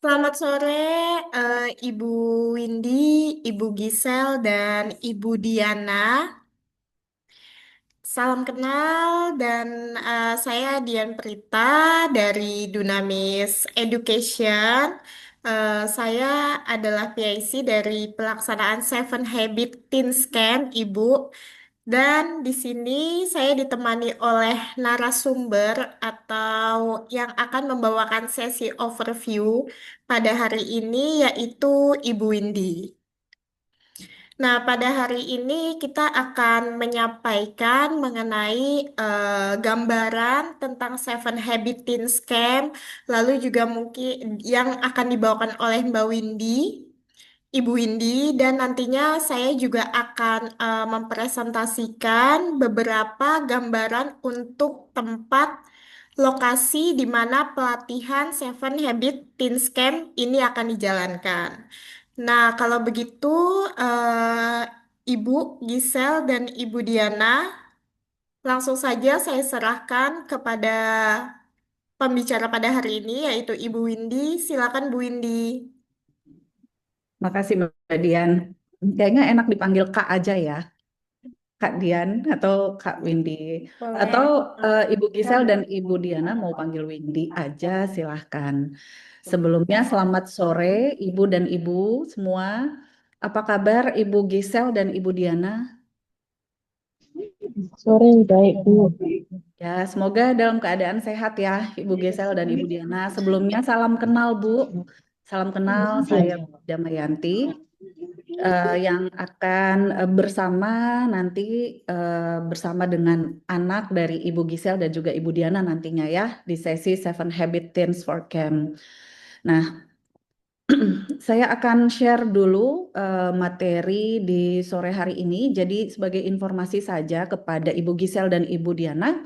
Selamat sore, Ibu Windy, Ibu Gisel, dan Ibu Diana. Salam kenal, dan saya Dian Prita dari Dunamis Education. Saya adalah PIC dari pelaksanaan Seven Habit Teen Scam, Ibu. Dan di sini saya ditemani oleh narasumber atau yang akan membawakan sesi overview pada hari ini yaitu Ibu Windy. Nah, pada hari ini kita akan menyampaikan mengenai gambaran tentang Seven Habit Teen Scam, lalu juga mungkin yang akan dibawakan oleh Mbak Windy. Ibu Windy, dan nantinya saya juga akan mempresentasikan beberapa gambaran untuk tempat lokasi di mana pelatihan Seven Habit Teen Scam ini akan dijalankan. Nah, kalau begitu, Ibu Gisel dan Ibu Diana, langsung saja saya serahkan kepada pembicara pada hari ini, yaitu Ibu Windy. Silakan, Bu Windy. Makasih Mbak Dian. Kayaknya enak dipanggil Kak aja ya, Kak Dian atau Kak Windy. Atau Boleh. Ibu Gisel dan Ibu Diana mau panggil Windy aja, silahkan. Sebelumnya selamat sore Ibu dan Ibu semua. Apa kabar Ibu Gisel dan Ibu Diana? Sore, baik Bu. Ya, semoga dalam keadaan sehat ya Ibu Gisel dan Ibu Diana. Sebelumnya salam kenal Bu. Salam kenal, saya Damayanti. Yang akan bersama nanti bersama dengan anak dari Ibu Gisel dan juga Ibu Diana nantinya ya di sesi Seven Habit Teens for Camp. Nah, saya akan share dulu materi di sore hari ini. Jadi sebagai informasi saja kepada Ibu Gisel dan Ibu Diana,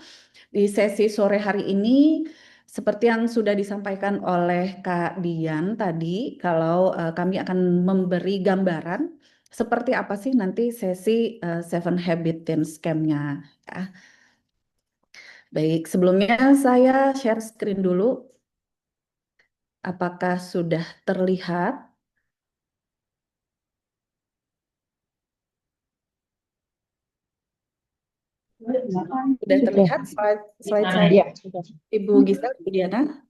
di sesi sore hari ini seperti yang sudah disampaikan oleh Kak Dian tadi, kalau kami akan memberi gambaran seperti apa sih nanti sesi Seven Habit Teen Scam-nya. Ya. Baik, sebelumnya saya share screen dulu. Apakah sudah terlihat? Sudah Sudah. terlihat slide saya, Ya, sudah. Ibu Gisel, Ibu Diana?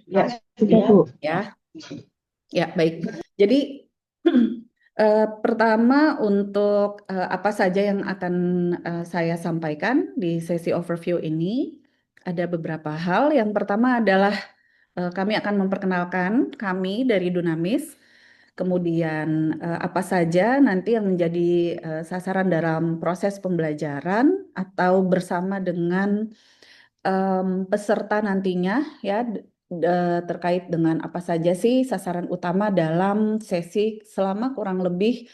Ya, sudah Bu. Ya, ya baik. Jadi pertama untuk apa saja yang akan saya sampaikan di sesi overview ini, ada beberapa hal. Yang pertama adalah kami akan memperkenalkan kami dari Dunamis, kemudian apa saja nanti yang menjadi sasaran dalam proses pembelajaran atau bersama dengan peserta nantinya ya terkait dengan apa saja sih sasaran utama dalam sesi selama kurang lebih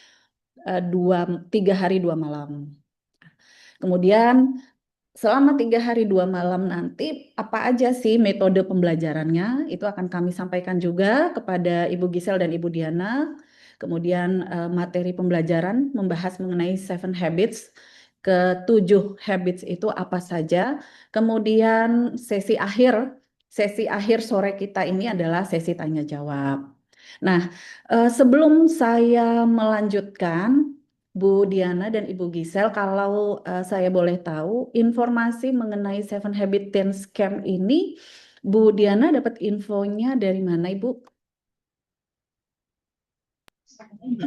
3 hari 2 malam. Kemudian selama 3 hari 2 malam nanti apa aja sih metode pembelajarannya itu akan kami sampaikan juga kepada Ibu Gisel dan Ibu Diana. Kemudian materi pembelajaran membahas mengenai Seven Habits. Ke 7 habits itu apa saja. Kemudian sesi akhir sore kita ini adalah sesi tanya jawab. Nah, sebelum saya melanjutkan, Bu Diana dan Ibu Gisel, kalau saya boleh tahu informasi mengenai Seven Habit Teen Scam ini, Bu Diana dapat infonya dari mana, Ibu?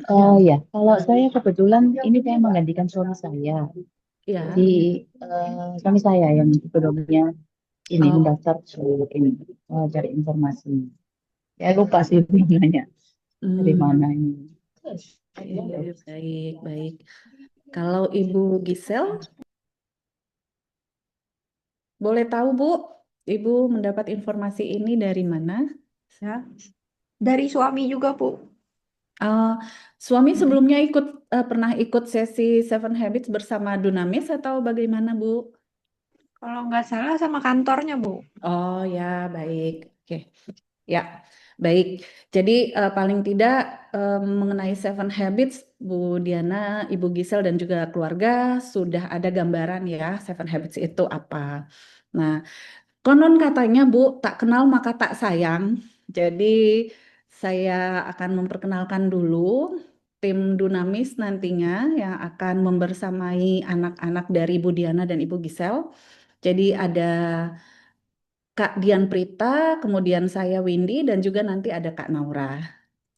Oh ya, kalau saya kebetulan ini saya menggantikan suami saya. Ya, Jadi suami saya yang sebelumnya ini oh, mendaftar ini cari informasi. Saya lupa sih nanya dari hmm, mana ini. baik, baik. Kalau Ibu Gisel, boleh tahu, Bu, Ibu mendapat informasi ini dari mana? Ya, dari suami juga, Bu. Eh, suami Mm. sebelumnya pernah ikut sesi Seven Habits bersama Dunamis atau bagaimana, Bu? Kalau nggak salah sama kantornya, Bu. Oh ya, baik. Oke. Ya, baik. Jadi paling tidak mengenai Seven Habits, Bu Diana, Ibu Gisel dan juga keluarga sudah ada gambaran ya Seven Habits itu apa. Nah, konon katanya Bu, tak kenal maka tak sayang. Jadi saya akan memperkenalkan dulu tim Dunamis nantinya yang akan membersamai anak-anak dari Ibu Diana dan Ibu Gisel. Jadi ada Kak Dian Prita, kemudian saya Windy, dan juga nanti ada Kak Naura.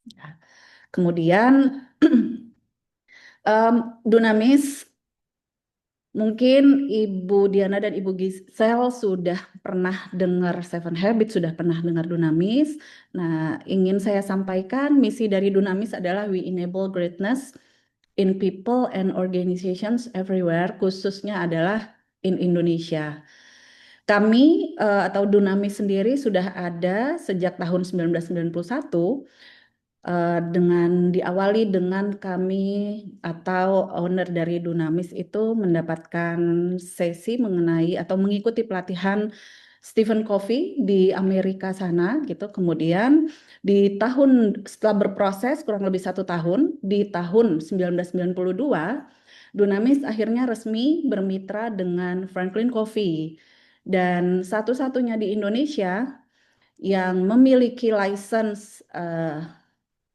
Ya. Kemudian Dunamis, mungkin Ibu Diana dan Ibu Gisel sudah pernah dengar Seven Habits, sudah pernah dengar Dunamis. Nah, ingin saya sampaikan misi dari Dunamis adalah we enable greatness in people and organizations everywhere, khususnya adalah in Indonesia. Kami atau Dunamis sendiri sudah ada sejak tahun 1991 dengan diawali dengan kami atau owner dari Dunamis itu mendapatkan sesi mengenai atau mengikuti pelatihan Stephen Covey di Amerika sana gitu. Kemudian di tahun setelah berproses kurang lebih 1 tahun, di tahun 1992 Dunamis akhirnya resmi bermitra dengan Franklin Covey dan satu-satunya di Indonesia yang memiliki license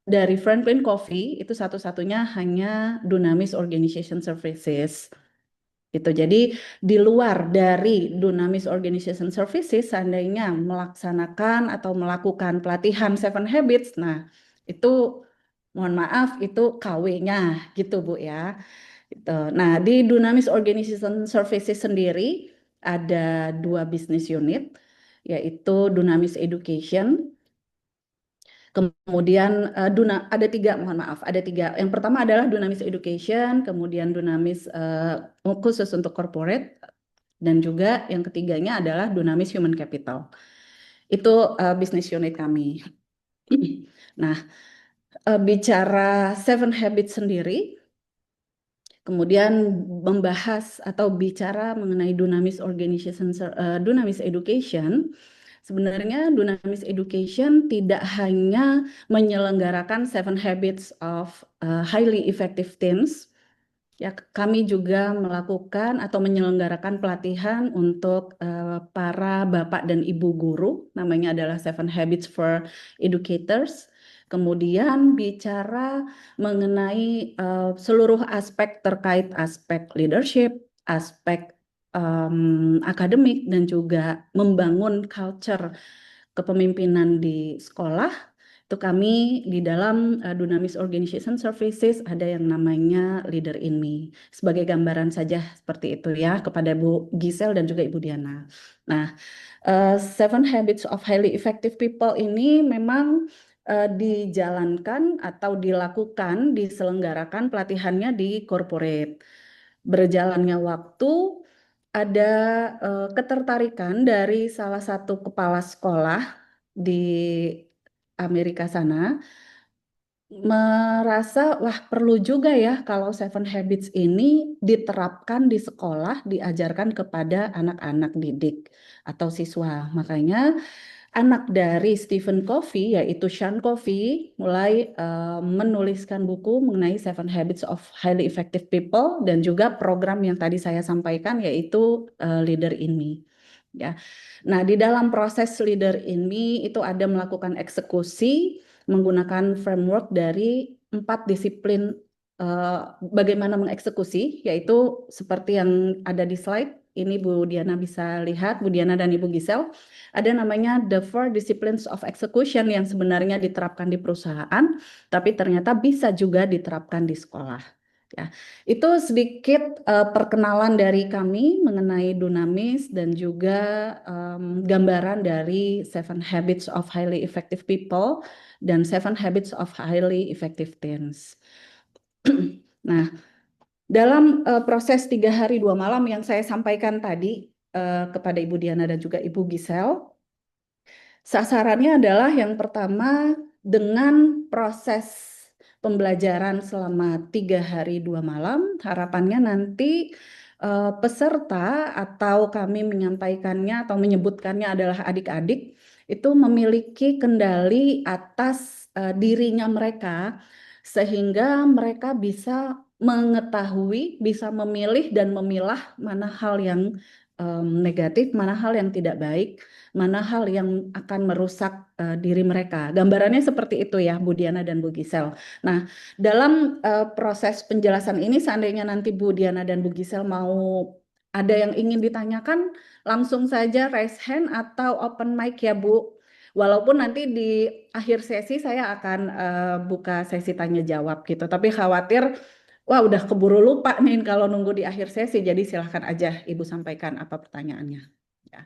dari Franklin Covey itu satu-satunya hanya Dunamis Organization Services. Gitu. Jadi di luar dari Dunamis Organization Services seandainya melaksanakan atau melakukan pelatihan Seven Habits, nah itu mohon maaf itu KW-nya gitu Bu ya. Gitu. Nah di Dunamis Organization Services sendiri ada 2 bisnis unit yaitu Dunamis Education. Kemudian ada 3, mohon maaf, ada 3. Yang pertama adalah Dunamis Education, kemudian Dunamis khusus untuk corporate, dan juga yang ketiganya adalah Dunamis Human Capital. Itu bisnis unit kami. Nah, bicara Seven Habits sendiri, kemudian membahas atau bicara mengenai Dunamis Organization, Dunamis Education. Sebenarnya Dunamis Education tidak hanya menyelenggarakan Seven Habits of Highly Effective Teens. Ya, kami juga melakukan atau menyelenggarakan pelatihan untuk para bapak dan ibu guru, namanya adalah Seven Habits for Educators. Kemudian bicara mengenai seluruh aspek terkait aspek leadership, aspek akademik, dan juga membangun culture kepemimpinan di sekolah. Itu kami di dalam Dunamis Organization Services ada yang namanya Leader in Me. Sebagai gambaran saja seperti itu ya kepada Bu Gisel dan juga Ibu Diana. Nah, Seven Habits of Highly Effective People ini memang dijalankan atau dilakukan, diselenggarakan pelatihannya di corporate. Berjalannya waktu, ada ketertarikan dari salah satu kepala sekolah di Amerika sana merasa wah perlu juga ya kalau Seven Habits ini diterapkan di sekolah, diajarkan kepada anak-anak didik atau siswa. Makanya anak dari Stephen Covey yaitu Sean Covey mulai menuliskan buku mengenai Seven Habits of Highly Effective People dan juga program yang tadi saya sampaikan yaitu Leader in Me. Ya. Nah, di dalam proses Leader in Me itu ada melakukan eksekusi menggunakan framework dari 4 disiplin bagaimana mengeksekusi, yaitu seperti yang ada di slide. Ini Bu Diana bisa lihat, Bu Diana dan Ibu Gisel. Ada namanya the 4 disciplines of execution yang sebenarnya diterapkan di perusahaan, tapi ternyata bisa juga diterapkan di sekolah. Ya, itu sedikit perkenalan dari kami mengenai Dunamis dan juga gambaran dari Seven Habits of Highly Effective People dan Seven Habits of Highly Effective Teens. Nah, dalam proses 3 hari 2 malam yang saya sampaikan tadi kepada Ibu Diana dan juga Ibu Gisel, sasarannya adalah yang pertama dengan proses pembelajaran selama 3 hari 2 malam, harapannya nanti peserta atau kami menyampaikannya atau menyebutkannya adalah adik-adik itu memiliki kendali atas dirinya mereka sehingga mereka bisa mengetahui, bisa memilih dan memilah mana hal yang negatif, mana hal yang tidak baik, mana hal yang akan merusak diri mereka. Gambarannya seperti itu ya, Bu Diana dan Bu Gisel. Nah, dalam proses penjelasan ini, seandainya nanti Bu Diana dan Bu Gisel mau ada yang ingin ditanyakan, langsung saja raise hand atau open mic ya Bu. Walaupun nanti di akhir sesi saya akan buka sesi tanya jawab gitu, tapi khawatir wah udah keburu lupa nih kalau nunggu di akhir sesi, jadi silahkan aja Ibu sampaikan apa pertanyaannya. Ya.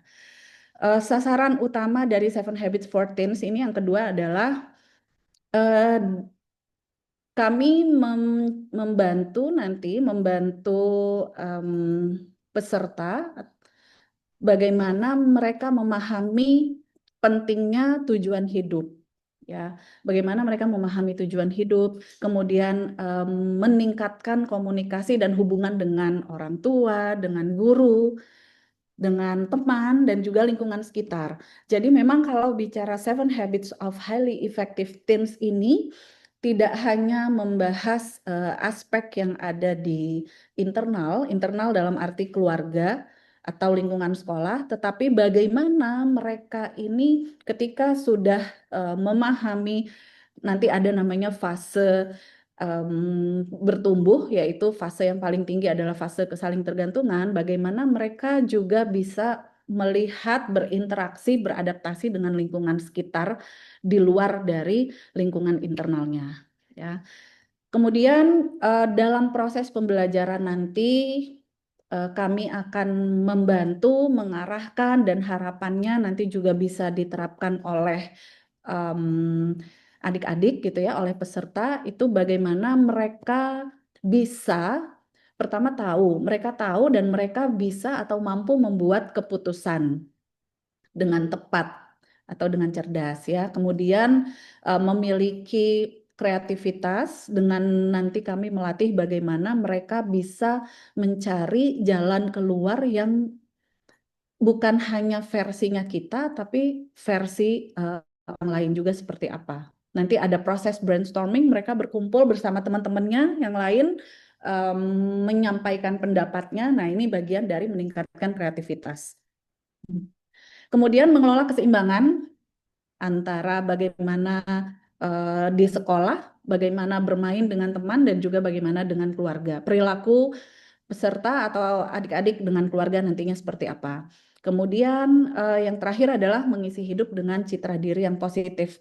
Sasaran utama dari Seven Habits for Teens ini yang kedua adalah eh, kami membantu peserta bagaimana mereka memahami pentingnya tujuan hidup. Ya, bagaimana mereka memahami tujuan hidup, kemudian meningkatkan komunikasi dan hubungan dengan orang tua, dengan guru, dengan teman, dan juga lingkungan sekitar. Jadi memang kalau bicara Seven Habits of Highly Effective Teens ini tidak hanya membahas aspek yang ada di internal dalam arti keluarga atau lingkungan sekolah, tetapi bagaimana mereka ini ketika sudah memahami nanti ada namanya fase bertumbuh, yaitu fase yang paling tinggi adalah fase kesalingtergantungan, bagaimana mereka juga bisa melihat, berinteraksi, beradaptasi dengan lingkungan sekitar di luar dari lingkungan internalnya. Ya. Kemudian dalam proses pembelajaran nanti kami akan membantu, mengarahkan, dan harapannya nanti juga bisa diterapkan oleh adik-adik gitu ya, oleh peserta, itu bagaimana mereka bisa pertama mereka tahu dan mereka bisa atau mampu membuat keputusan dengan tepat atau dengan cerdas ya. Kemudian memiliki kreativitas dengan nanti kami melatih bagaimana mereka bisa mencari jalan keluar yang bukan hanya versinya kita, tapi versi orang lain juga seperti apa. Nanti ada proses brainstorming, mereka berkumpul bersama teman-temannya yang lain, menyampaikan pendapatnya. Nah, ini bagian dari meningkatkan kreativitas. Kemudian mengelola keseimbangan antara bagaimana di sekolah, bagaimana bermain dengan teman, dan juga bagaimana dengan keluarga. Perilaku peserta atau adik-adik dengan keluarga nantinya seperti apa. Kemudian yang terakhir adalah mengisi hidup dengan citra diri yang positif.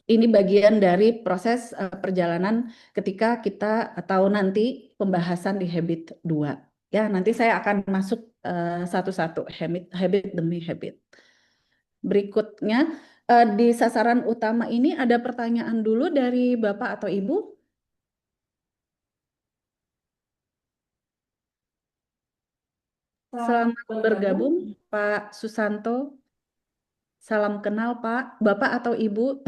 Ini bagian dari proses perjalanan ketika kita atau nanti pembahasan di habit 2. Ya, nanti saya akan masuk satu-satu habit demi habit. Berikutnya di sasaran utama ini ada pertanyaan dulu dari Bapak atau Ibu. Selamat bergabung Pak Susanto. Salam kenal Pak, Bapak atau Ibu.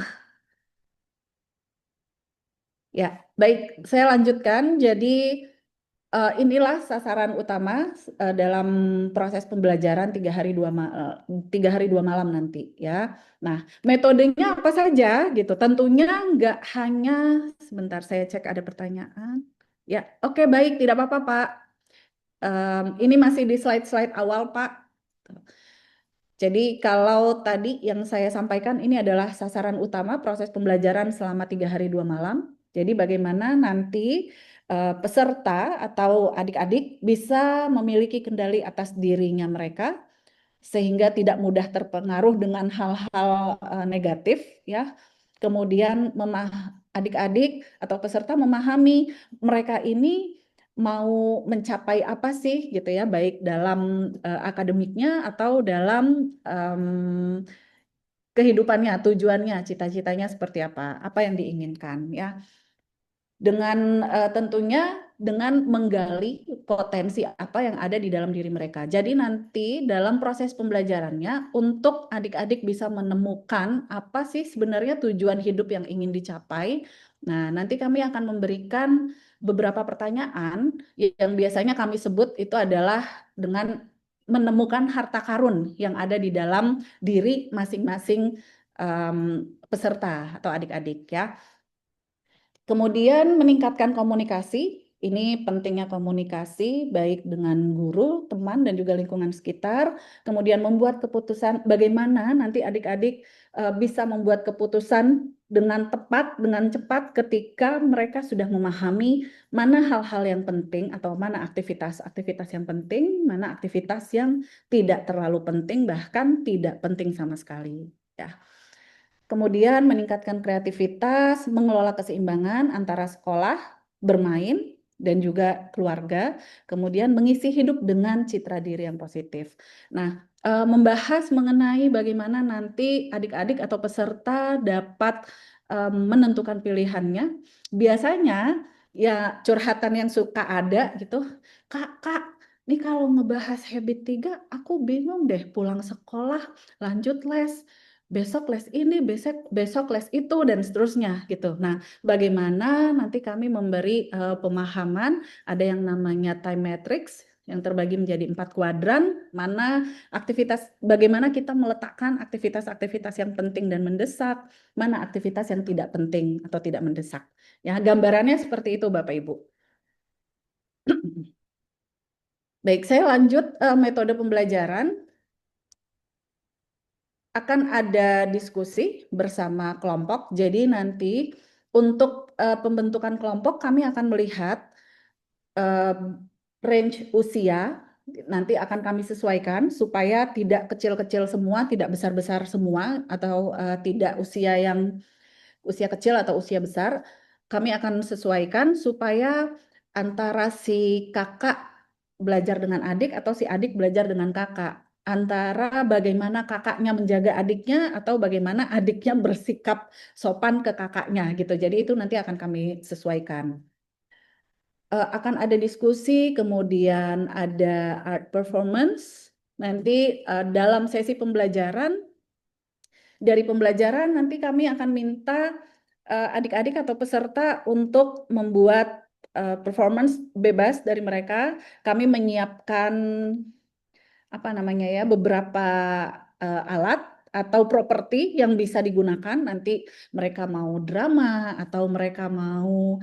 Ya, baik, saya lanjutkan. Jadi inilah sasaran utama dalam proses pembelajaran 3 hari 2 malam nanti ya. Nah, metodenya apa saja gitu? Tentunya nggak hanya, sebentar saya cek ada pertanyaan. Ya, oke baik, tidak apa-apa Pak. Ini masih di slide-slide awal Pak. Jadi kalau tadi yang saya sampaikan ini adalah sasaran utama proses pembelajaran selama 3 hari 2 malam. Jadi bagaimana nanti peserta atau adik-adik bisa memiliki kendali atas dirinya mereka sehingga tidak mudah terpengaruh dengan hal-hal negatif ya. Kemudian adik-adik atau peserta memahami mereka ini mau mencapai apa sih gitu ya, baik dalam akademiknya atau dalam kehidupannya, tujuannya, cita-citanya seperti apa yang diinginkan ya. Dengan tentunya dengan menggali potensi apa yang ada di dalam diri mereka. Jadi nanti dalam proses pembelajarannya untuk adik-adik bisa menemukan apa sih sebenarnya tujuan hidup yang ingin dicapai. Nah, nanti kami akan memberikan beberapa pertanyaan yang biasanya kami sebut itu adalah dengan menemukan harta karun yang ada di dalam diri masing-masing peserta atau adik-adik ya. Kemudian meningkatkan komunikasi Ini pentingnya komunikasi baik dengan guru, teman, dan juga lingkungan sekitar. Kemudian membuat keputusan bagaimana nanti adik-adik bisa membuat keputusan dengan tepat, dengan cepat ketika mereka sudah memahami mana hal-hal yang penting atau mana aktivitas-aktivitas yang penting, mana aktivitas yang tidak terlalu penting, bahkan tidak penting sama sekali. Ya. Kemudian meningkatkan kreativitas, mengelola keseimbangan antara sekolah, bermain, dan juga keluarga. Kemudian mengisi hidup dengan citra diri yang positif. Nah, membahas mengenai bagaimana nanti adik-adik atau peserta dapat menentukan pilihannya. Biasanya ya curhatan yang suka ada gitu, Kak, nih kalau ngebahas habit 3, aku bingung deh pulang sekolah, lanjut les, besok les ini, besok les itu, dan seterusnya gitu. Nah, bagaimana nanti kami memberi pemahaman, ada yang namanya time matrix, yang terbagi menjadi 4 kuadran, mana aktivitas, bagaimana kita meletakkan aktivitas-aktivitas yang penting dan mendesak, mana aktivitas yang tidak penting atau tidak mendesak. Ya, gambarannya seperti itu Bapak Ibu. Baik, saya lanjut metode pembelajaran. Akan ada diskusi bersama kelompok. Jadi nanti untuk pembentukan kelompok kami akan melihat range usia, nanti akan kami sesuaikan supaya tidak kecil-kecil semua, tidak besar-besar semua, atau tidak usia kecil atau usia besar. Kami akan sesuaikan supaya antara si kakak belajar dengan adik atau si adik belajar dengan kakak. Antara bagaimana kakaknya menjaga adiknya atau bagaimana adiknya bersikap sopan ke kakaknya gitu. Jadi itu nanti akan kami sesuaikan. Akan ada diskusi, kemudian ada art performance. Nanti dalam sesi pembelajaran, dari pembelajaran nanti kami akan minta adik-adik atau peserta untuk membuat performance bebas dari mereka. Kami menyiapkan apa namanya ya, beberapa alat atau properti yang bisa digunakan. Nanti mereka mau drama atau mereka mau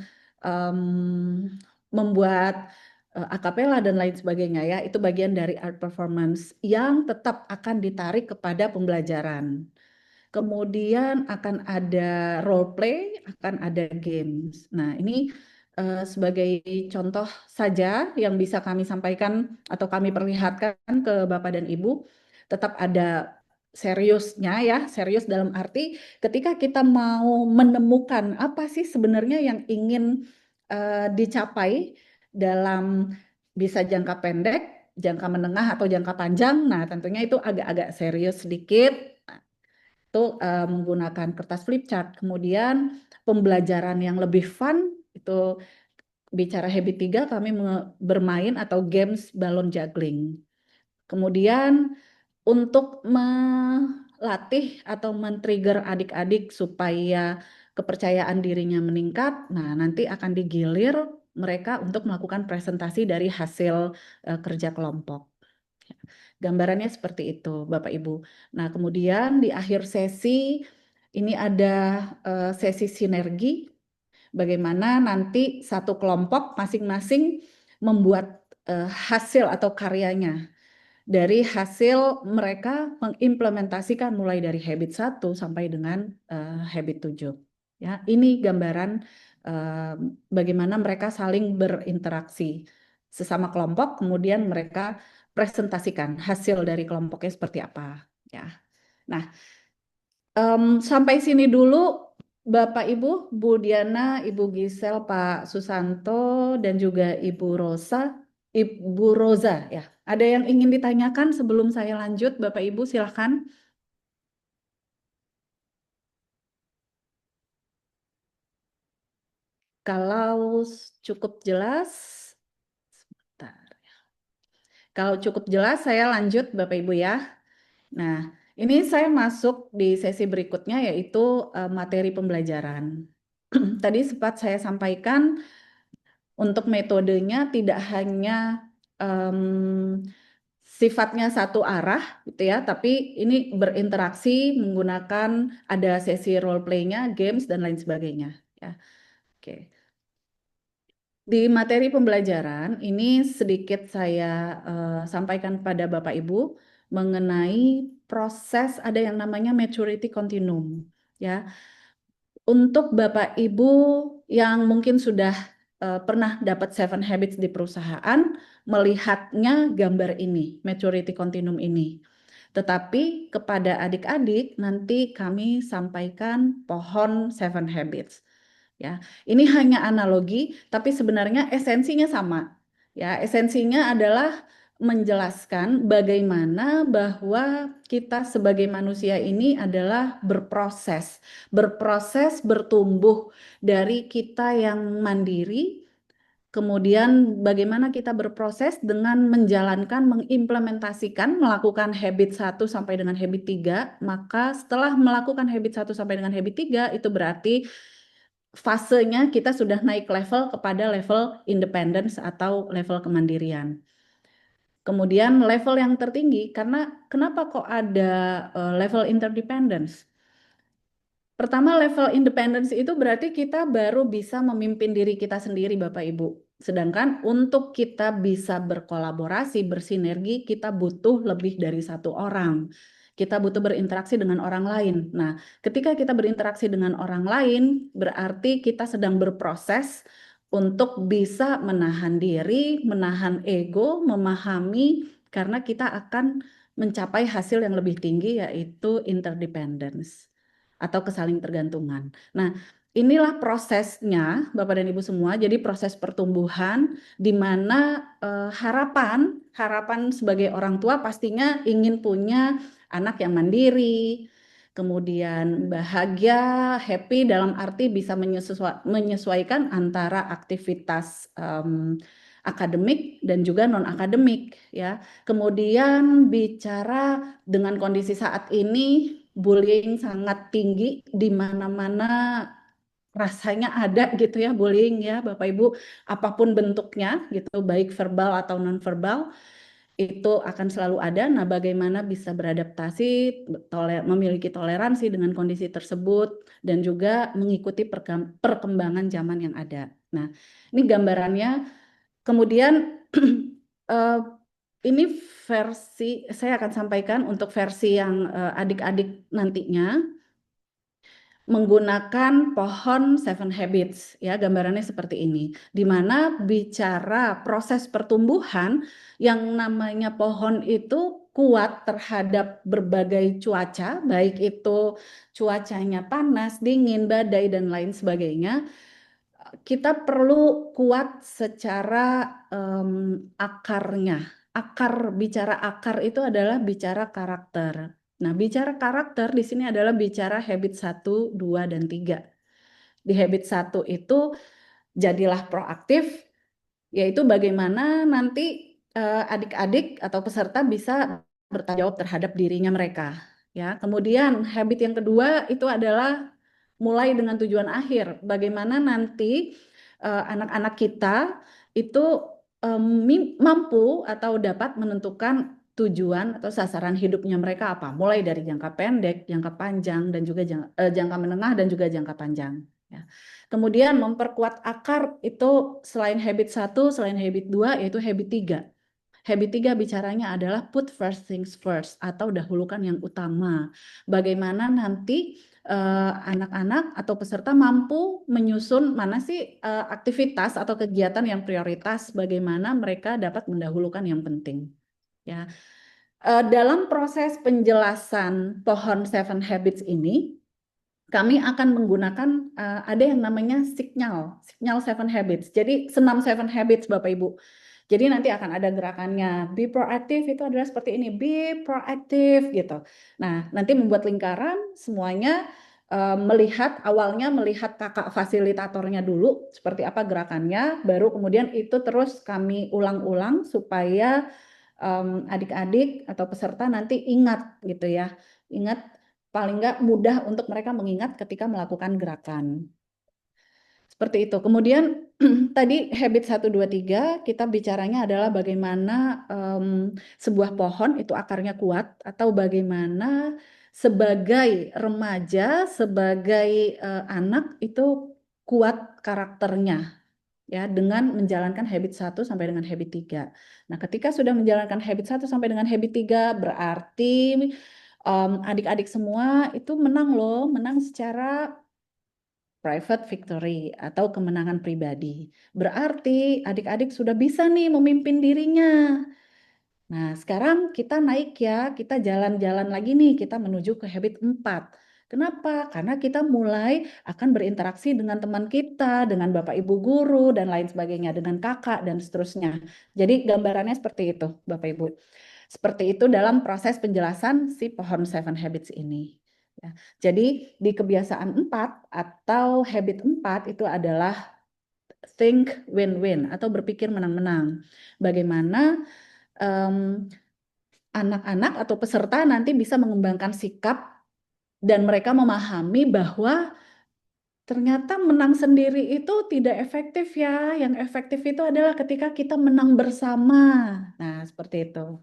membuat akapela dan lain sebagainya ya. Itu bagian dari art performance yang tetap akan ditarik kepada pembelajaran. Kemudian akan ada role play, akan ada games. Nah, ini sebagai contoh saja yang bisa kami sampaikan atau kami perlihatkan ke Bapak dan Ibu. Tetap ada seriusnya ya, serius dalam arti ketika kita mau menemukan apa sih sebenarnya yang ingin dicapai dalam bisa jangka pendek, jangka menengah atau jangka panjang. Nah, tentunya itu agak-agak serius sedikit. Itu menggunakan kertas flip chart. Kemudian pembelajaran yang lebih fun itu bicara habit 3 kami bermain atau games balon juggling. Kemudian untuk melatih atau men-trigger adik-adik supaya kepercayaan dirinya meningkat, nah nanti akan digilir mereka untuk melakukan presentasi dari hasil kerja kelompok. Gambarannya seperti itu, Bapak Ibu. Nah, kemudian di akhir sesi ini ada sesi sinergi, bagaimana nanti satu kelompok masing-masing membuat hasil atau karyanya. Dari hasil mereka mengimplementasikan mulai dari habit 1 sampai dengan habit 7. Ya, ini gambaran bagaimana mereka saling berinteraksi sesama kelompok, kemudian mereka presentasikan hasil dari kelompoknya seperti apa. Ya, nah sampai sini dulu Bapak Ibu, Bu Diana, Ibu Gisel, Pak Susanto, dan juga Ibu Roza ya. Ada yang ingin ditanyakan sebelum saya lanjut, Bapak Ibu silahkan. Kalau cukup jelas, sebentar. Kalau cukup jelas saya lanjut Bapak Ibu ya. Nah, ini saya masuk di sesi berikutnya yaitu materi pembelajaran. Tadi sempat saya sampaikan untuk metodenya tidak hanya sifatnya satu arah gitu ya, tapi ini berinteraksi menggunakan ada sesi role play-nya, games dan lain sebagainya ya. Oke. Di materi pembelajaran ini sedikit saya sampaikan pada Bapak Ibu mengenai proses ada yang namanya maturity continuum ya. Untuk Bapak Ibu yang mungkin sudah pernah dapat Seven Habits di perusahaan, melihatnya gambar ini, maturity continuum ini. Tetapi kepada adik-adik nanti kami sampaikan pohon Seven Habits. Ya, ini hanya analogi, tapi sebenarnya esensinya sama. Ya, esensinya adalah menjelaskan bagaimana bahwa kita sebagai manusia ini adalah berproses bertumbuh dari kita yang mandiri, kemudian bagaimana kita berproses dengan menjalankan, mengimplementasikan, melakukan habit 1 sampai dengan habit 3, maka setelah melakukan habit 1 sampai dengan habit 3, itu berarti fasenya kita sudah naik level kepada level independence atau level kemandirian. Kemudian level yang tertinggi, karena kenapa kok ada level interdependence? Pertama, level independence itu berarti kita baru bisa memimpin diri kita sendiri, Bapak Ibu. Sedangkan untuk kita bisa berkolaborasi, bersinergi, kita butuh lebih dari satu orang. Kita butuh berinteraksi dengan orang lain. Nah, ketika kita berinteraksi dengan orang lain, berarti kita sedang berproses untuk bisa menahan diri, menahan ego, memahami, karena kita akan mencapai hasil yang lebih tinggi, yaitu interdependence atau kesaling tergantungan. Nah, inilah prosesnya Bapak dan Ibu semua. Jadi proses pertumbuhan di mana harapan sebagai orang tua pastinya ingin punya anak yang mandiri, kemudian bahagia, happy dalam arti bisa menyesuaikan antara aktivitas akademik dan juga non akademik ya. Kemudian bicara dengan kondisi saat ini bullying sangat tinggi di mana-mana, rasanya ada gitu ya bullying ya Bapak Ibu, apapun bentuknya gitu, baik verbal atau non verbal itu akan selalu ada. Nah, bagaimana bisa beradaptasi, memiliki toleransi dengan kondisi tersebut dan juga mengikuti perkembangan zaman yang ada. Nah, ini gambarannya. Kemudian ini versi saya akan sampaikan untuk versi yang adik-adik nantinya menggunakan pohon Seven Habits ya, gambarannya seperti ini, di mana bicara proses pertumbuhan yang namanya pohon itu kuat terhadap berbagai cuaca, baik itu cuacanya panas, dingin, badai dan lain sebagainya. Kita perlu kuat secara akarnya. Bicara akar itu adalah bicara karakter. Nah, bicara karakter di sini adalah bicara habit 1, 2, dan 3. Di habit 1 itu jadilah proaktif, yaitu bagaimana nanti adik-adik atau peserta bisa bertanggung jawab terhadap dirinya mereka. Ya, kemudian habit yang kedua itu adalah mulai dengan tujuan akhir. Bagaimana nanti anak-anak kita itu mampu atau dapat menentukan tujuan atau sasaran hidupnya mereka apa, mulai dari jangka pendek, jangka panjang, dan juga jangka menengah dan juga jangka panjang. Ya. Kemudian memperkuat akar itu selain habit 1, selain habit 2, yaitu habit 3. Habit 3 bicaranya adalah put first things first atau dahulukan yang utama. Bagaimana nanti anak-anak atau peserta mampu menyusun mana sih aktivitas atau kegiatan yang prioritas, bagaimana mereka dapat mendahulukan yang penting. Ya. Dalam proses penjelasan pohon Seven Habits ini, kami akan menggunakan ada yang namanya signal Seven Habits. Jadi senam Seven Habits Bapak Ibu. Jadi nanti akan ada gerakannya. Be proactive itu adalah seperti ini. Be proactive gitu. Nah, nanti membuat lingkaran semuanya awalnya melihat kakak fasilitatornya dulu seperti apa gerakannya, baru kemudian itu terus kami ulang-ulang supaya adik-adik atau peserta nanti ingat gitu ya. Ingat, paling nggak mudah untuk mereka mengingat ketika melakukan gerakan. Seperti itu. Kemudian tadi habit 1, 2, 3 kita bicaranya adalah bagaimana sebuah pohon itu akarnya kuat atau bagaimana sebagai remaja, sebagai anak itu kuat karakternya. ya dengan menjalankan habit 1 sampai dengan habit 3. Nah, ketika sudah menjalankan habit 1 sampai dengan habit 3 berarti adik-adik semua itu menang loh, menang secara private victory atau kemenangan pribadi. Berarti adik-adik sudah bisa nih memimpin dirinya. Nah, sekarang kita naik ya, kita jalan-jalan lagi nih, kita menuju ke habit 4. Kenapa? Karena kita mulai akan berinteraksi dengan teman kita, dengan Bapak Ibu guru, dan lain sebagainya, dengan kakak, dan seterusnya. Jadi gambarannya seperti itu, Bapak Ibu. Seperti itu dalam proses penjelasan si pohon 7 habits ini. Ya. Jadi di kebiasaan 4 atau habit 4 itu adalah think win-win atau berpikir menang-menang. Bagaimana anak-anak atau peserta nanti bisa mengembangkan sikap dan mereka memahami bahwa ternyata menang sendiri itu tidak efektif ya. Yang efektif itu adalah ketika kita menang bersama. Nah, seperti itu.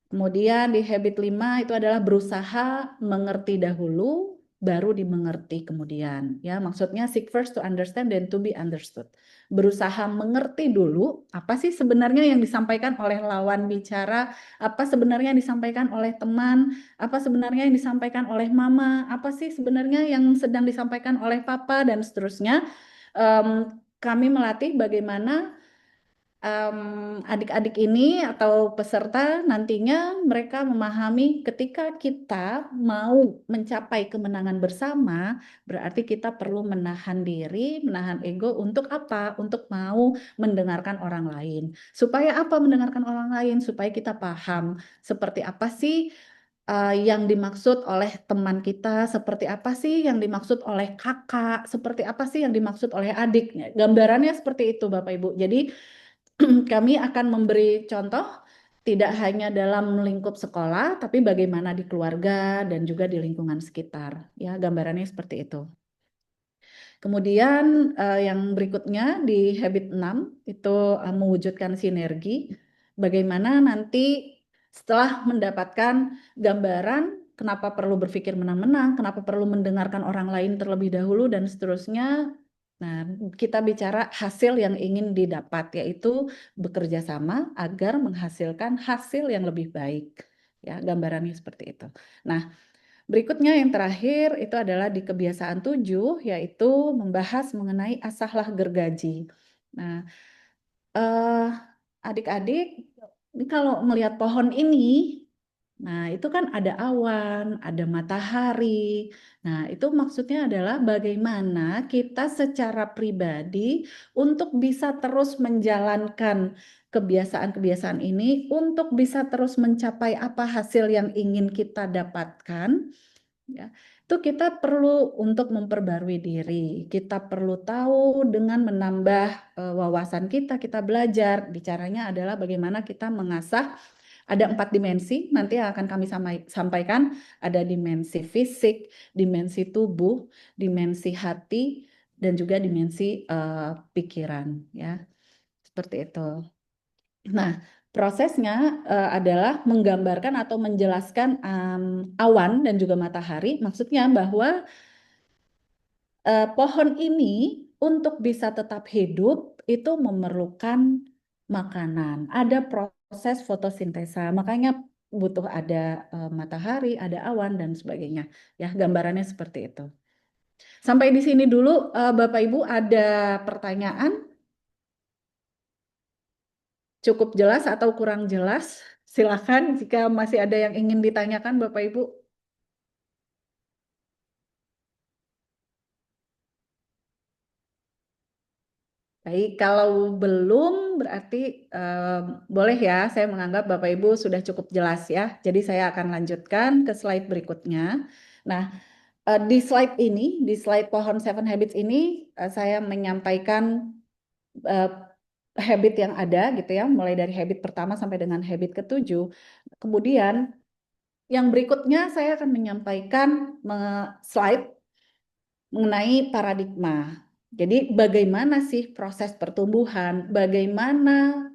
Kemudian di habit 5 itu adalah berusaha mengerti dahulu, baru dimengerti kemudian. Ya, maksudnya seek first to understand then to be understood. Berusaha mengerti dulu apa sih sebenarnya yang disampaikan oleh lawan bicara, apa sebenarnya yang disampaikan oleh teman, apa sebenarnya yang disampaikan oleh mama, apa sih sebenarnya yang sedang disampaikan oleh papa dan seterusnya. Kami melatih bagaimana adik-adik ini atau peserta nantinya mereka memahami ketika kita mau mencapai kemenangan bersama, berarti kita perlu menahan diri, menahan ego untuk apa? Untuk mau mendengarkan orang lain. Supaya apa mendengarkan orang lain? Supaya kita paham seperti apa sih yang dimaksud oleh teman kita, seperti apa sih yang dimaksud oleh kakak, seperti apa sih yang dimaksud oleh adik. Gambarannya seperti itu, Bapak Ibu. Jadi kami akan memberi contoh tidak hanya dalam lingkup sekolah, tapi bagaimana di keluarga dan juga di lingkungan sekitar. Ya, gambarannya seperti itu. Kemudian yang berikutnya di habit 6 itu mewujudkan sinergi. Bagaimana nanti setelah mendapatkan gambaran kenapa perlu berpikir menang-menang, kenapa perlu mendengarkan orang lain terlebih dahulu dan seterusnya. Nah, kita bicara hasil yang ingin didapat, yaitu bekerja sama agar menghasilkan hasil yang lebih baik. Ya, gambarannya seperti itu. Nah, berikutnya yang terakhir itu adalah di kebiasaan 7, yaitu membahas mengenai asahlah gergaji. Nah, adik-adik, ini kalau melihat pohon ini, nah itu kan ada awan, ada matahari. Nah, itu maksudnya adalah bagaimana kita secara pribadi untuk bisa terus menjalankan kebiasaan-kebiasaan ini, untuk bisa terus mencapai apa hasil yang ingin kita dapatkan. Ya, itu kita perlu untuk memperbarui diri. Kita perlu tahu dengan menambah wawasan kita belajar. Bicaranya adalah bagaimana kita mengasah. Ada 4 dimensi, nanti yang akan kami sampaikan. Ada dimensi fisik, dimensi tubuh, dimensi hati, dan juga dimensi pikiran. Ya, seperti itu. Nah, prosesnya adalah menggambarkan atau menjelaskan awan dan juga matahari. Maksudnya bahwa pohon ini untuk bisa tetap hidup itu memerlukan makanan. Ada proses fotosintesa, makanya butuh ada matahari, ada awan dan sebagainya. Ya, gambarannya seperti itu. Sampai di sini dulu, Bapak Ibu, ada pertanyaan? Cukup jelas atau kurang jelas? Silakan jika masih ada yang ingin ditanyakan Bapak Ibu. Baik, kalau belum berarti boleh ya, saya menganggap Bapak Ibu sudah cukup jelas ya. Jadi saya akan lanjutkan ke slide berikutnya. Nah, di slide ini, di slide pohon 7 habits ini, saya menyampaikan habit yang ada gitu ya, mulai dari habit pertama sampai dengan habit ke-7. Kemudian yang berikutnya saya akan menyampaikan slide mengenai paradigma. Jadi bagaimana sih proses pertumbuhan, bagaimana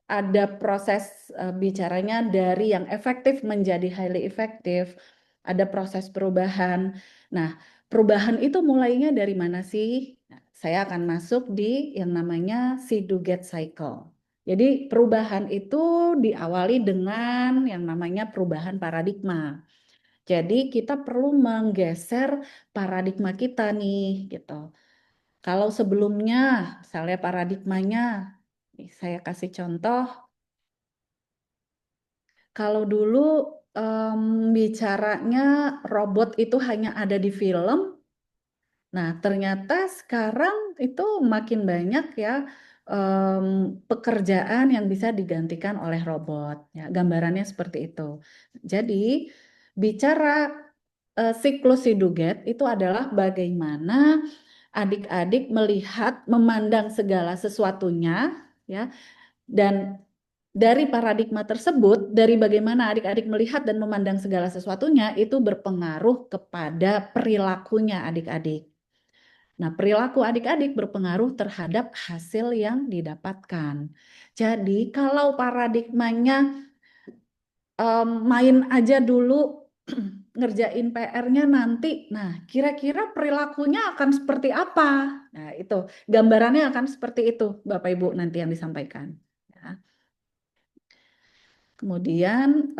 ada proses bicaranya dari yang efektif menjadi highly efektif, ada proses perubahan. Nah, perubahan itu mulainya dari mana sih? Nah, saya akan masuk di yang namanya see do get cycle. Jadi perubahan itu diawali dengan yang namanya perubahan paradigma. Jadi kita perlu menggeser paradigma kita nih gitu. Kalau sebelumnya misalnya paradigmanya, saya kasih contoh, kalau dulu bicaranya robot itu hanya ada di film. Nah, ternyata sekarang itu makin banyak ya pekerjaan yang bisa digantikan oleh robot. Ya, gambarannya seperti itu. Jadi, bicara siklus Siduget itu adalah bagaimana adik-adik melihat, memandang segala sesuatunya, ya, dan dari paradigma tersebut, dari bagaimana adik-adik melihat dan memandang segala sesuatunya, itu berpengaruh kepada perilakunya adik-adik. Nah, perilaku adik-adik berpengaruh terhadap hasil yang didapatkan. Jadi, kalau paradigmanya main aja dulu, ngerjain PR-nya nanti, nah kira-kira perilakunya akan seperti apa? Nah, itu gambarannya akan seperti itu, Bapak Ibu nanti yang disampaikan. Ya. Kemudian,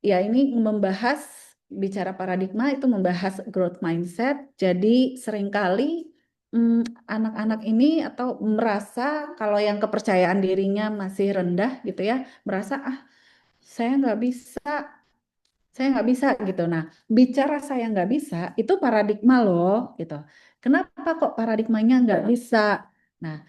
ya ini membahas bicara paradigma itu membahas growth mindset. Jadi seringkali anak-anak ini atau merasa kalau yang kepercayaan dirinya masih rendah gitu ya, merasa saya nggak bisa, saya nggak bisa gitu. Nah, bicara saya nggak bisa itu paradigma loh gitu. Kenapa kok paradigmanya nggak bisa? Nah,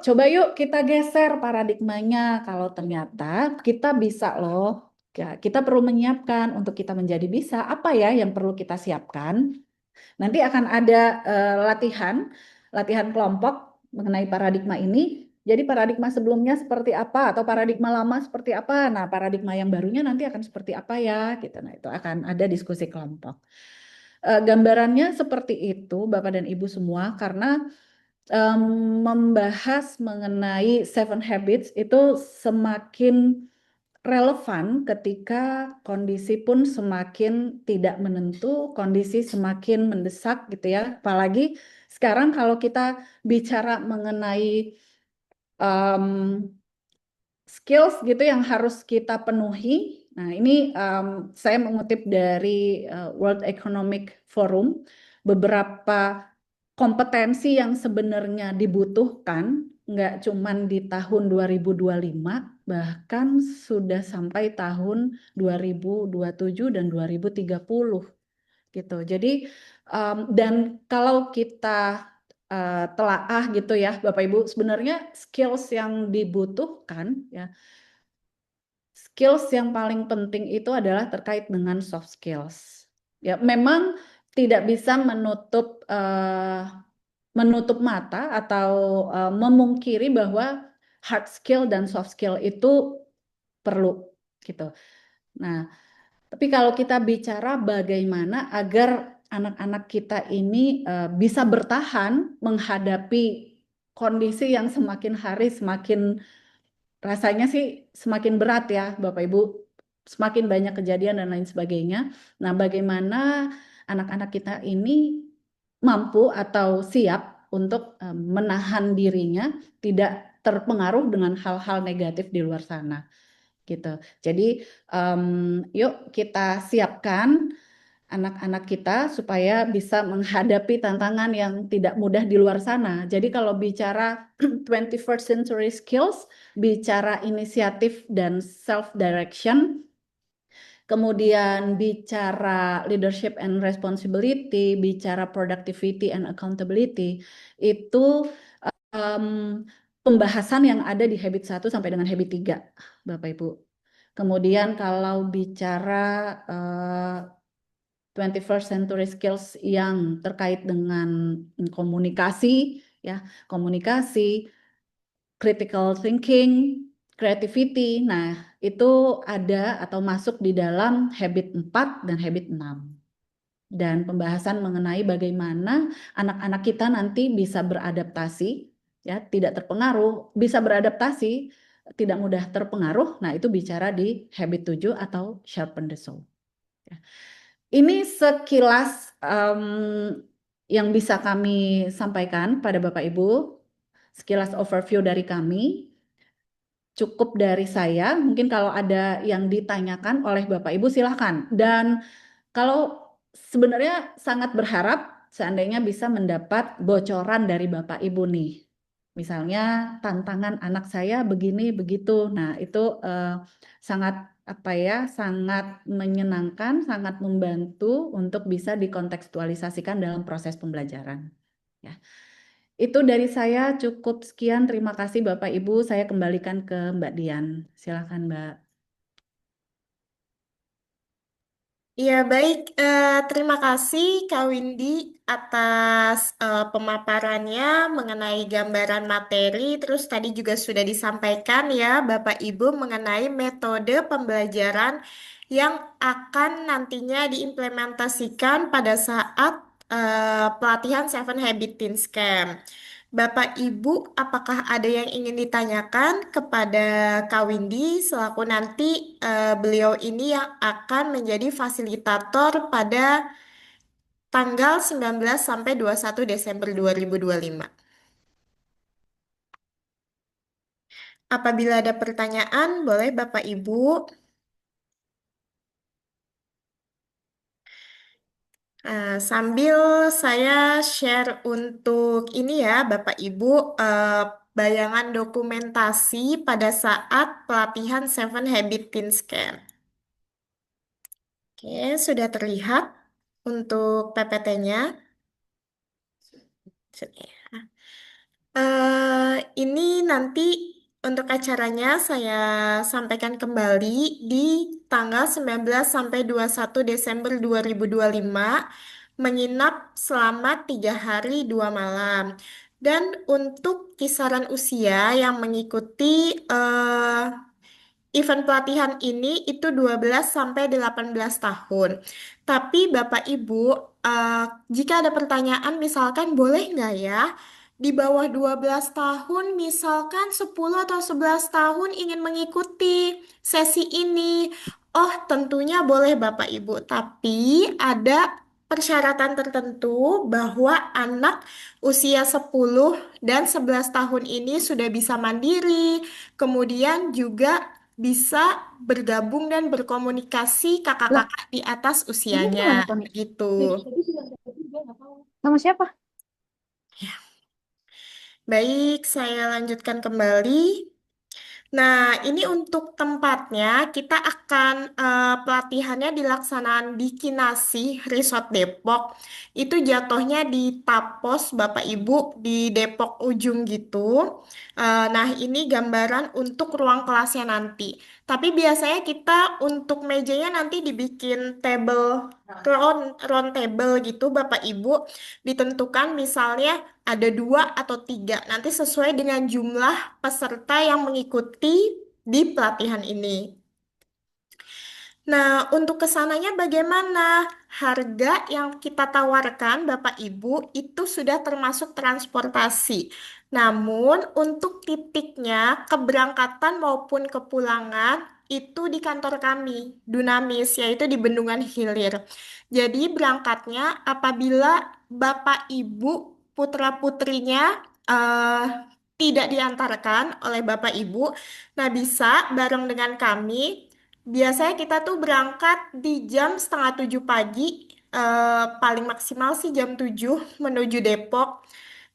coba yuk kita geser paradigmanya. Kalau ternyata kita bisa loh. Ya, kita perlu menyiapkan untuk kita menjadi bisa. Apa ya yang perlu kita siapkan? Nanti akan ada latihan kelompok mengenai paradigma ini. Jadi paradigma sebelumnya seperti apa atau paradigma lama seperti apa? Nah, paradigma yang barunya nanti akan seperti apa ya? Gitu. Nah, itu akan ada diskusi kelompok. Gambarannya seperti itu, Bapak dan Ibu semua, karena membahas mengenai Seven Habits itu semakin relevan ketika kondisi pun semakin tidak menentu, kondisi semakin mendesak gitu ya. Apalagi sekarang kalau kita bicara mengenai um, skills gitu yang harus kita penuhi. Nah, ini saya mengutip dari World Economic Forum, beberapa kompetensi yang sebenarnya dibutuhkan nggak cuman di tahun 2025, bahkan sudah sampai tahun 2027 dan 2030 gitu. Jadi dan kalau kita telaah gitu ya Bapak Ibu, sebenarnya skills yang dibutuhkan ya, skills yang paling penting itu adalah terkait dengan soft skills. Ya, memang tidak bisa menutup mata atau memungkiri bahwa hard skill dan soft skill itu perlu gitu. Nah, tapi kalau kita bicara bagaimana agar anak-anak kita ini bisa bertahan menghadapi kondisi yang semakin hari semakin rasanya sih semakin berat ya Bapak Ibu, semakin banyak kejadian dan lain sebagainya. Nah, bagaimana anak-anak kita ini mampu atau siap untuk menahan dirinya tidak terpengaruh dengan hal-hal negatif di luar sana gitu. Jadi yuk kita siapkan anak-anak kita supaya bisa menghadapi tantangan yang tidak mudah di luar sana. Jadi kalau bicara 21st century skills, bicara inisiatif dan self-direction, kemudian bicara leadership and responsibility, bicara productivity and accountability, itu pembahasan yang ada di habit 1 sampai dengan habit 3, Bapak Ibu. Kemudian kalau bicara 21st century skills yang terkait dengan komunikasi, ya, komunikasi, critical thinking, creativity. Nah, itu ada atau masuk di dalam habit 4 dan habit 6. Dan pembahasan mengenai bagaimana anak-anak kita nanti bisa beradaptasi, ya, tidak terpengaruh, bisa beradaptasi, tidak mudah terpengaruh. Nah, itu bicara di habit 7 atau sharpen the soul. Ya. Ini sekilas yang bisa kami sampaikan pada Bapak Ibu, sekilas overview dari kami, cukup dari saya. Mungkin kalau ada yang ditanyakan oleh Bapak Ibu silahkan. Dan kalau sebenarnya sangat berharap seandainya bisa mendapat bocoran dari Bapak Ibu nih. Misalnya tantangan anak saya begini begitu. Nah, itu sangat apa ya, sangat menyenangkan, sangat membantu untuk bisa dikontekstualisasikan dalam proses pembelajaran. Ya. Itu dari saya cukup sekian. Terima kasih Bapak Ibu. Saya kembalikan ke Mbak Dian. Silakan Mbak. Ya, baik. Terima kasih Kak Windy atas pemaparannya mengenai gambaran materi. Terus tadi juga sudah disampaikan ya Bapak Ibu mengenai metode pembelajaran yang akan nantinya diimplementasikan pada saat pelatihan Seven Habits Teen Scam. Bapak Ibu, apakah ada yang ingin ditanyakan kepada Kak Windy selaku nanti beliau ini yang akan menjadi fasilitator pada tanggal 19 sampai 21 Desember 2025. Apabila ada pertanyaan, boleh Bapak Ibu. Sambil saya share untuk ini ya, Bapak Ibu, bayangan dokumentasi pada saat pelatihan Seven Habit Teen Scam. Oke, sudah terlihat untuk PPT-nya. Ini nanti untuk acaranya saya sampaikan kembali di tanggal 19 sampai 21 Desember 2025, menginap selama 3 hari 2 malam. Dan untuk kisaran usia yang mengikuti event pelatihan ini itu 12 sampai 18 tahun. Tapi Bapak Ibu, jika ada pertanyaan misalkan boleh nggak ya di bawah 12 tahun misalkan 10 atau 11 tahun ingin mengikuti sesi ini. Oh, tentunya boleh Bapak Ibu, tapi ada persyaratan tertentu bahwa anak usia 10 dan 11 tahun ini sudah bisa mandiri, kemudian juga bisa bergabung dan berkomunikasi Lah, kakak-kakak di atas ini gimana usianya, Tony? gitu. Sama siapa? Baik, saya lanjutkan kembali. Nah, ini untuk tempatnya, kita akan pelatihannya dilaksanakan di Kinasih Resort Depok. Itu jatuhnya di Tapos, Bapak Ibu, di Depok ujung gitu. Nah, ini gambaran untuk ruang kelasnya nanti. Tapi biasanya kita untuk mejanya nanti dibikin table, round table gitu, Bapak Ibu. Ditentukan misalnya ada 2 atau 3, nanti sesuai dengan jumlah peserta yang mengikuti di pelatihan ini. Nah, untuk kesananya bagaimana? Harga yang kita tawarkan, Bapak Ibu, itu sudah termasuk transportasi. Namun, untuk titiknya, keberangkatan maupun kepulangan, itu di kantor kami, Dunamis, yaitu di Bendungan Hilir. Jadi, berangkatnya apabila Bapak Ibu, putra-putrinya tidak diantarkan oleh Bapak Ibu, nah bisa bareng dengan kami. Biasanya kita tuh berangkat di jam setengah 7 pagi, paling maksimal sih jam 7 menuju Depok.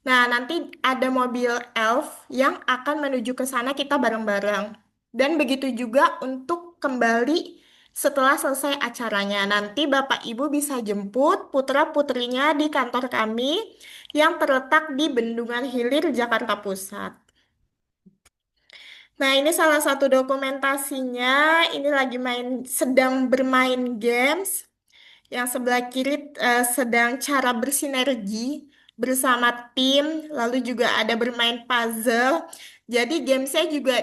Nah, nanti ada mobil elf yang akan menuju ke sana kita bareng-bareng. Dan begitu juga untuk kembali setelah selesai acaranya. Nanti Bapak Ibu bisa jemput putra-putrinya di kantor kami yang terletak di Bendungan Hilir, Jakarta Pusat. Nah, ini salah satu dokumentasinya. Ini lagi sedang bermain games. Yang sebelah kiri sedang cara bersinergi bersama tim. Lalu juga ada bermain puzzle. Jadi gamesnya juga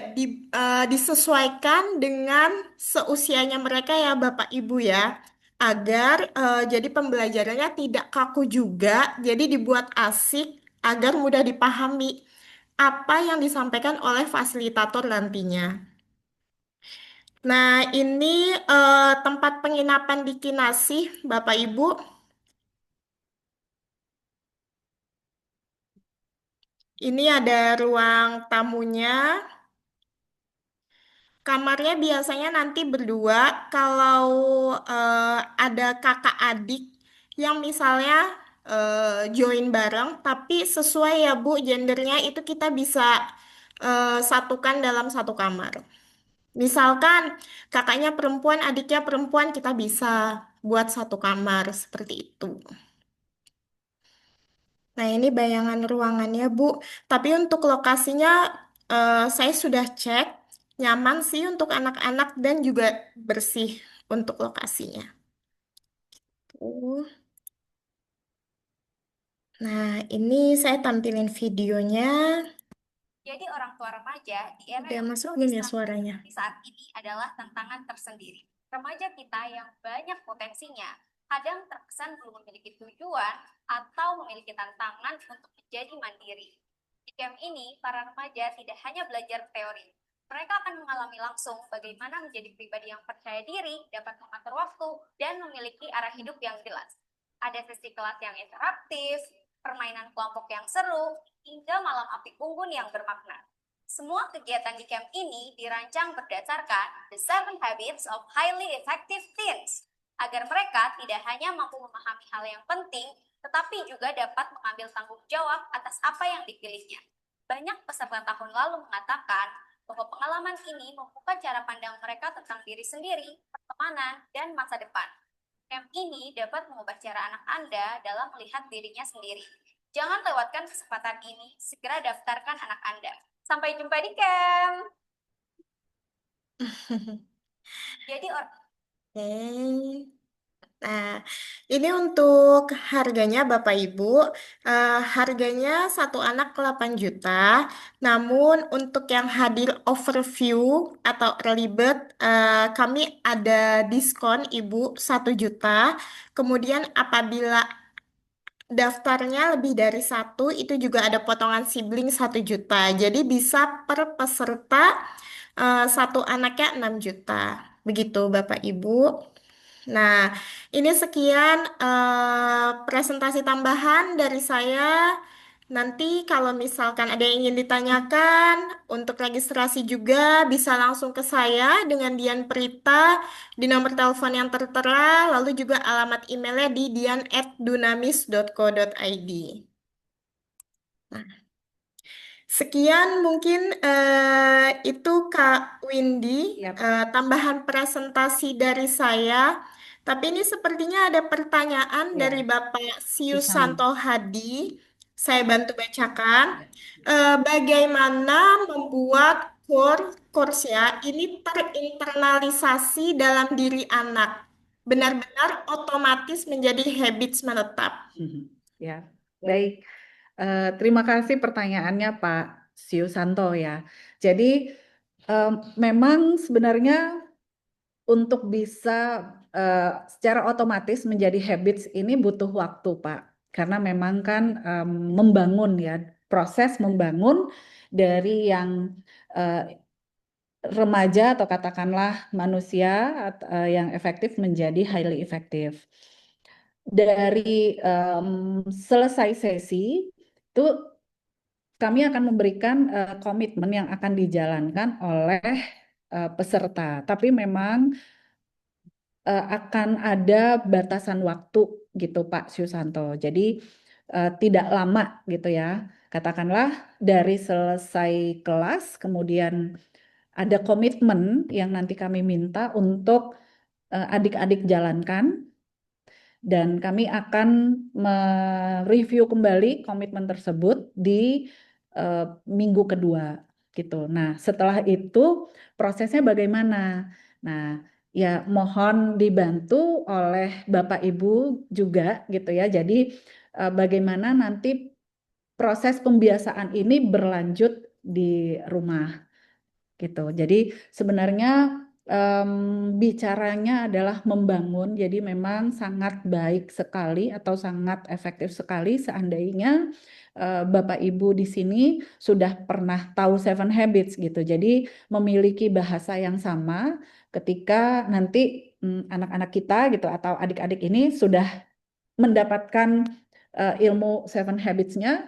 disesuaikan dengan seusianya mereka ya Bapak Ibu ya. Agar jadi pembelajarannya tidak kaku juga. Jadi dibuat asik agar mudah dipahami apa yang disampaikan oleh fasilitator nantinya. Nah, ini tempat penginapan di Kinasih, Bapak Ibu. Ini ada ruang tamunya. Kamarnya biasanya nanti berdua. Kalau ada kakak adik yang misalnya join bareng, tapi sesuai ya Bu, gendernya itu kita bisa satukan dalam satu kamar. Misalkan kakaknya perempuan, adiknya perempuan, kita bisa buat satu kamar seperti itu. Nah, ini bayangan ruangannya, Bu. Tapi untuk lokasinya, saya sudah cek, nyaman sih untuk anak-anak dan juga bersih untuk lokasinya. Nah, ini saya tampilin videonya. Jadi orang tua remaja di era Udah yang masuk penuh belum ya distraksi suaranya? di saat ini adalah tantangan tersendiri. Remaja kita yang banyak potensinya kadang terkesan belum memiliki tujuan atau memiliki tantangan untuk menjadi mandiri. Di camp ini, para remaja tidak hanya belajar teori, mereka akan mengalami langsung bagaimana menjadi pribadi yang percaya diri, dapat mengatur waktu, dan memiliki arah hidup yang jelas. Ada sesi kelas yang interaktif, permainan kelompok yang seru, hingga malam api unggun yang bermakna. Semua kegiatan di camp ini dirancang berdasarkan The 7 Habits of Highly Effective Teens, agar mereka tidak hanya mampu memahami hal yang penting, tetapi juga dapat mengambil tanggung jawab atas apa yang dipilihnya. Banyak peserta tahun lalu mengatakan bahwa pengalaman ini membuka cara pandang mereka tentang diri sendiri, pertemanan, dan masa depan. Camp ini dapat mengubah cara anak Anda dalam melihat dirinya sendiri. Jangan lewatkan kesempatan ini, segera daftarkan anak Anda. Sampai jumpa di camp. Jadi Oke. Nah, ini untuk harganya Bapak Ibu. Harganya satu anak 8 juta. Namun untuk yang hadir overview atau early bird, kami ada diskon Ibu 1 juta. Kemudian apabila daftarnya lebih dari satu, itu juga ada potongan sibling 1 juta. Jadi bisa per peserta satu anaknya 6 juta. Begitu Bapak Ibu. Nah, ini sekian presentasi tambahan dari saya. Nanti kalau misalkan ada yang ingin ditanyakan, untuk registrasi juga bisa langsung ke saya dengan Dian Prita di nomor telepon yang tertera, lalu juga alamat emailnya di dian@dunamis.co.id. Sekian mungkin itu Kak Windy, Yap. tambahan presentasi dari saya. Tapi ini sepertinya ada pertanyaan Ya. dari Bapak Ihsan. Siusanto Hadi. Saya bantu bacakan. Bagaimana membuat Korsya ini terinternalisasi dalam diri anak, benar-benar otomatis menjadi habits menetap. Ya, baik. Terima kasih pertanyaannya Pak Siusanto ya. Jadi memang sebenarnya untuk bisa secara otomatis menjadi habits ini butuh waktu Pak. Karena memang kan membangun ya, proses membangun dari yang remaja atau katakanlah manusia yang efektif menjadi highly effective. Dari selesai sesi itu kami akan memberikan komitmen yang akan dijalankan oleh peserta. Tapi memang akan ada batasan waktu gitu Pak Syusanto. Jadi tidak lama gitu ya. Katakanlah dari selesai kelas kemudian ada komitmen yang nanti kami minta untuk adik-adik jalankan. Dan kami akan mereview kembali komitmen tersebut di minggu kedua gitu. Nah, setelah itu prosesnya bagaimana? Nah, ya mohon dibantu oleh Bapak Ibu juga gitu ya. Jadi bagaimana nanti proses pembiasaan ini berlanjut di rumah gitu. Jadi sebenarnya bicaranya adalah membangun, jadi memang sangat baik sekali atau sangat efektif sekali seandainya Bapak Ibu di sini sudah pernah tahu Seven Habits gitu. Jadi memiliki bahasa yang sama ketika nanti anak-anak kita gitu atau adik-adik ini sudah mendapatkan ilmu Seven Habits-nya.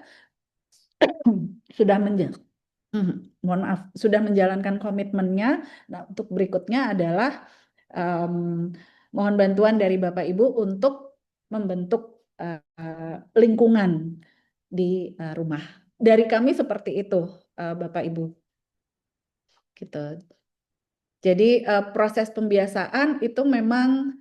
sudah mohon maaf, sudah menjalankan komitmennya. Nah, untuk berikutnya adalah mohon bantuan dari Bapak Ibu untuk membentuk lingkungan di rumah. Dari kami seperti itu, Bapak Ibu. Gitu. Jadi proses pembiasaan itu memang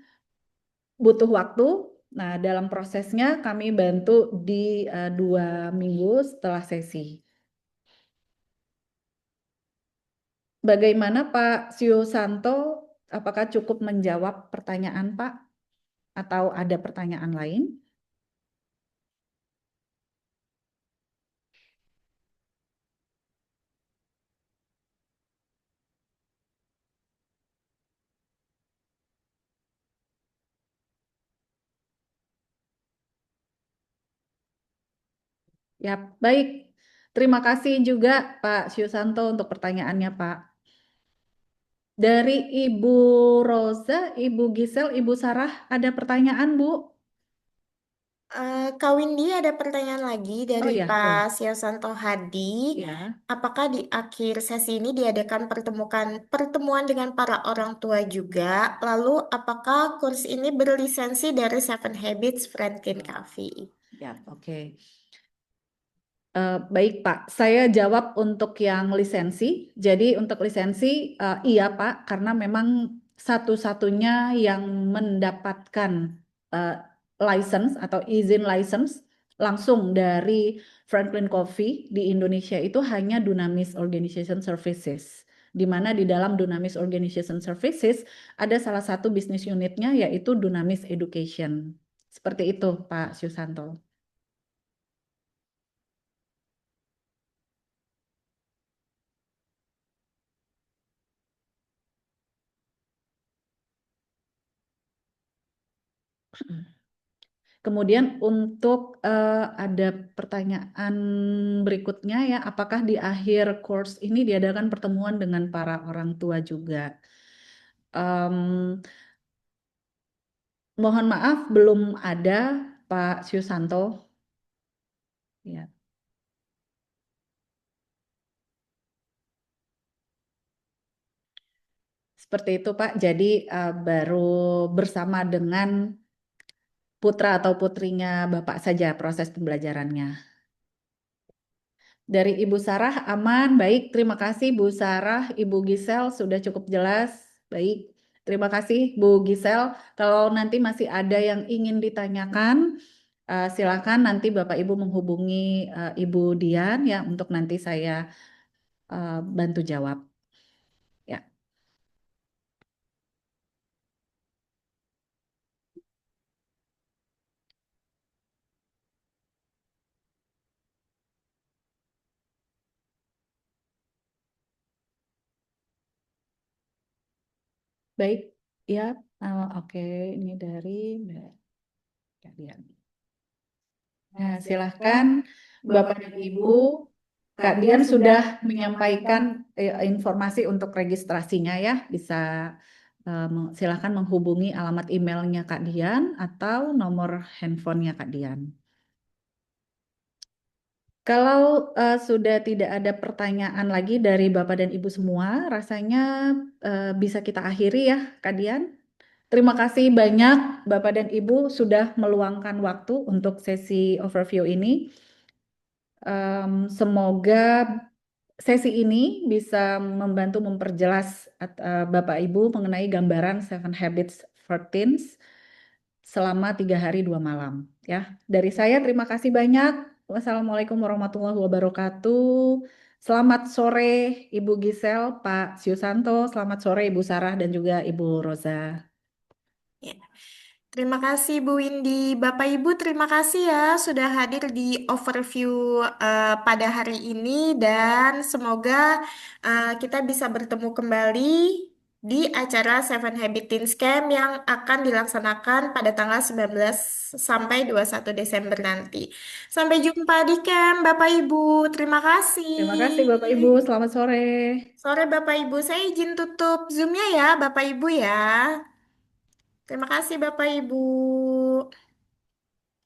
butuh waktu. Nah, dalam prosesnya kami bantu di 2 minggu setelah sesi. Bagaimana Pak Santo? Apakah cukup menjawab pertanyaan Pak? Atau ada pertanyaan lain? Ya, baik. Terima kasih juga Pak Santo untuk pertanyaannya Pak. Dari Ibu Rosa, Ibu Gisel, Ibu Sarah, ada pertanyaan Bu? Kak Windy ada pertanyaan lagi dari Oh ya, Pak boleh. Siasanto Hadi. Ya. Apakah di akhir sesi ini diadakan pertemuan dengan para orang tua juga? Lalu apakah kurs ini berlisensi dari Seven Habits Franklin Covey? Ya, oke. Baik Pak, saya jawab untuk yang lisensi. Jadi untuk lisensi, iya Pak, karena memang satu-satunya yang mendapatkan uh, license atau izin license langsung dari Franklin Covey di Indonesia itu hanya Dunamis Organization Services. Di mana di dalam Dunamis Organization Services ada salah satu bisnis unitnya yaitu Dunamis Education. Seperti itu Pak Susanto. Kemudian untuk ada pertanyaan berikutnya ya, apakah di akhir course ini diadakan pertemuan dengan para orang tua juga? Mohon maaf belum ada Pak Susanto. Ya. Seperti itu Pak. Jadi baru bersama dengan putra atau putrinya Bapak saja proses pembelajarannya. Dari Ibu Sarah aman, baik. Terima kasih Bu Sarah, Ibu Gisel sudah cukup jelas. Baik, terima kasih Bu Gisel. Kalau nanti masih ada yang ingin ditanyakan, silakan nanti Bapak Ibu menghubungi Ibu Dian ya untuk nanti saya bantu jawab. Ya. Baik, ya. Oke, ini dari Mbak Dian. Nah, silahkan Bapak dan Ibu, Kak Dian sudah menyampaikan informasi untuk registrasinya ya. Bisa silahkan menghubungi alamat emailnya Kak Dian atau nomor handphonenya Kak Dian. Kalau sudah tidak ada pertanyaan lagi dari Bapak dan Ibu semua, rasanya bisa kita akhiri ya Kak Dian. Terima kasih banyak Bapak dan Ibu sudah meluangkan waktu untuk sesi overview ini. Semoga sesi ini bisa membantu memperjelas Bapak Ibu mengenai gambaran Seven Habits for Teens selama 3 hari 2 malam. Ya, dari saya terima kasih banyak. Wassalamualaikum warahmatullahi wabarakatuh. Selamat sore Ibu Gisel, Pak Siusanto. Selamat sore Ibu Sarah dan juga Ibu Rosa. Ya. Terima kasih Bu Windy. Bapak Ibu terima kasih ya sudah hadir di overview pada hari ini dan semoga kita bisa bertemu kembali di acara Seven Habit Teen Scam yang akan dilaksanakan pada tanggal 19 sampai 21 Desember nanti. Sampai jumpa di camp Bapak Ibu. Terima kasih. Terima kasih Bapak Ibu. Selamat sore. Sore Bapak Ibu, saya izin tutup Zoom-nya ya Bapak Ibu ya. Terima kasih Bapak Ibu.